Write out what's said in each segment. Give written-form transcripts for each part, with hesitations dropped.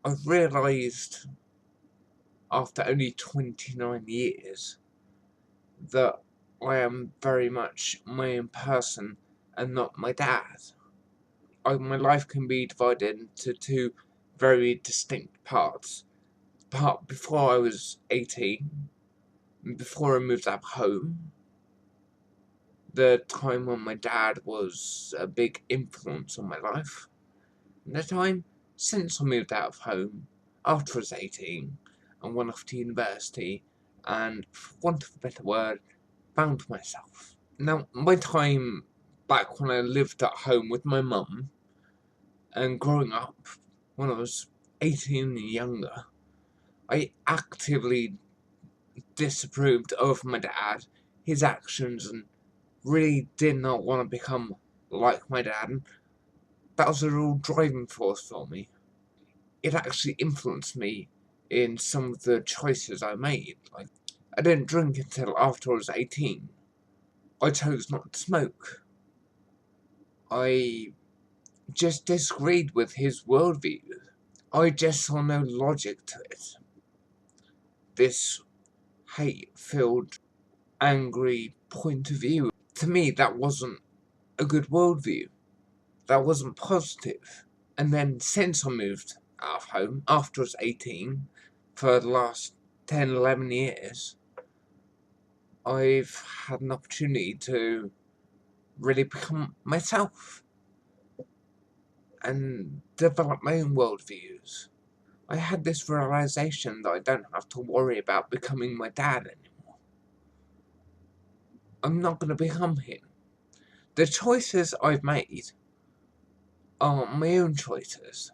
I've realised after only 29 years that I am very much my own person and not my dad. My life can be divided into two very distinct parts. The part before I was 18, before I moved out of home, the time when my dad was a big influence on my life, and the time since I moved out of home, after I was 18, and went off to university, and, for want of a better word, found myself. Now, my time back when I lived at home with my mum, and growing up, when I was 18 and younger, I actively disapproved of my dad, his actions, and really did not want to become like my dad. And that was a real driving force for me. It actually influenced me in some of the choices I made. Like, I didn't drink until after I was 18. I chose not to smoke. I just disagreed with his worldview. I just saw no logic to it. This hate-filled, angry point of view. To me, that wasn't a good worldview. That wasn't positive. And then since I moved out of home, after I was 18, for the last 10, 11 years, I've had an opportunity to really become myself and develop my own worldviews. I had this realization that I don't have to worry about becoming my dad anymore. I'm not going to become him. The choices I've made are my own choices.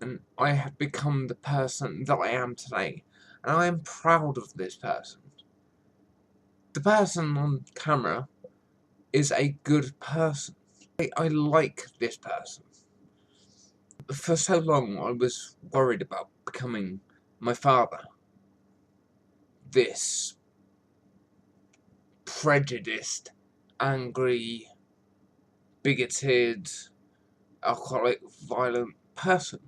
And I have become the person that I am today. And I am proud of this person. The person on camera is a good person. I like this person. For so long I was worried about becoming my father. This prejudiced, angry, bigoted, alcoholic, violent person.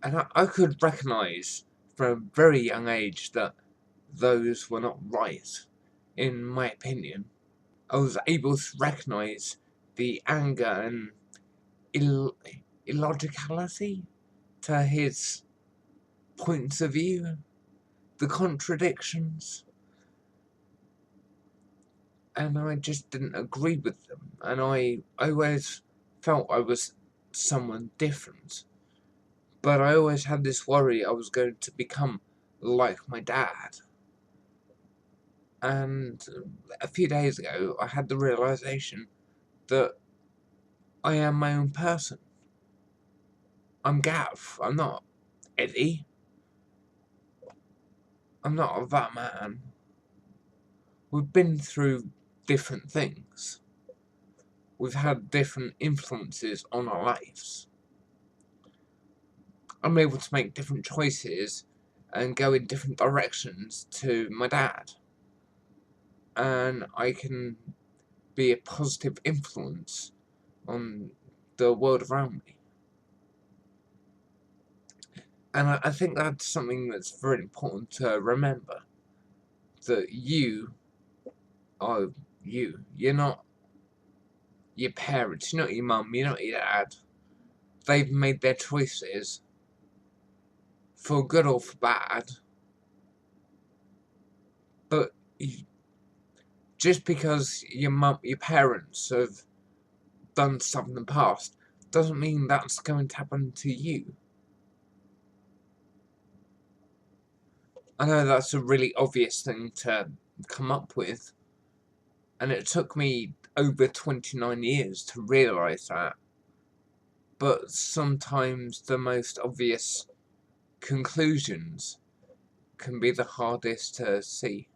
And I could recognise from a very young age that those were not right, in my opinion. I was able to recognise the anger and illogicality to his points of view, the contradictions, and I just didn't agree with them, and I always felt I was someone different, but I always had this worry I was going to become like my dad. And a few days ago I had the realisation that I am my own person. I'm Gav, I'm not Eddie. I'm not that man. We've been through different things. We've had different influences on our lives. I'm able to make different choices and go in different directions to my dad. And I can be a positive influence on the world around me. And I think that's something that's very important to remember. That you are you. You're not your parents, you're not your mum, you're not your dad. They've made their choices, for good or for bad, but just because your parents have done stuff in the past, doesn't mean that's going to happen to you. I know that's a really obvious thing to come up with, and it took me over 29 years to realise that, but sometimes the most obvious conclusions can be the hardest to see.